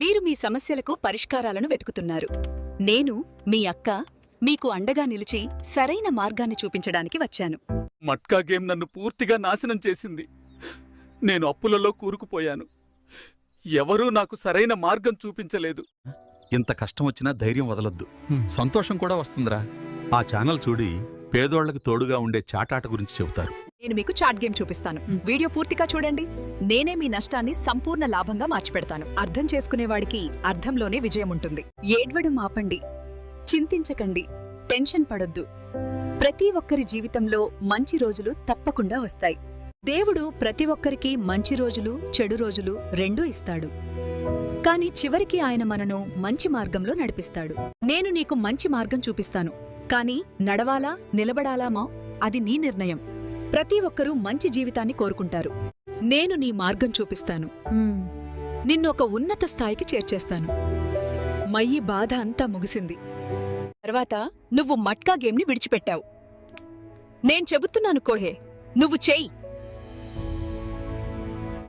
మీరు మీ సమస్యలకు పరిష్కారాలను వెతుకుతున్నారు. నేను మీ అక్క మీకు అండగా నిలిచి సరైన మార్గాన్ని చూపించడానికి వచ్చాను. మట్కా గేమ్ నన్ను పూర్తిగా నాశనం చేసింది. నేను అప్పులలో కూరుకుపోయాను. ఎవరూ నాకు సరైన మార్గం చూపించలేదు. ఇంత కష్టం వచ్చినా ధైర్యం వదలొద్దు. సంతోషం కూడా వస్తుందిరా. ఆ ఛానల్ చూడి పేదోళ్లకు తోడుగా ఉండే చాటాట గురించి చెబుతారు. నేను మీకు చాట్ గేమ్ చూపిస్తాను. వీడియో పూర్తిగా చూడండి. నేనే మీ నష్టాన్ని సంపూర్ణ లాభంగా మార్చిపెడతాను. అర్థం చేసుకునేవాడికి అర్థంలోనే విజయం ఉంటుంది. ఏడ్వడం ఆపండి, చింతించకండి, టెన్షన్ పడొద్దు. ప్రతి ఒక్కరి జీవితంలో మంచి రోజులు తప్పకుండా వస్తాయి. దేవుడు ప్రతి ఒక్కరికి మంచి రోజులు, చెడు రోజులు రెండూ ఇస్తాడు. కాని చివరికి ఆయన మనను మంచి మార్గంలో నడిపిస్తాడు. నేను నీకు మంచి మార్గం చూపిస్తాను. కాని నడవాలా, నిలబడాలామా అది నీ నిర్ణయం. ప్రతి ఒక్కరూ మంచి జీవితాన్ని కోరుకుంటారు. నేను నీ మార్గం చూపిస్తాను. నిన్నొక ఉన్నత స్థాయికి చేర్చేస్తాను. మయ్యి బాధ అంతా ముగిసింది. తర్వాత నువ్వు మట్కా గేమ్ని విడిచిపెట్టావు. నేను చెబుతున్నాను కోహే, నువ్వు చెయ్యి.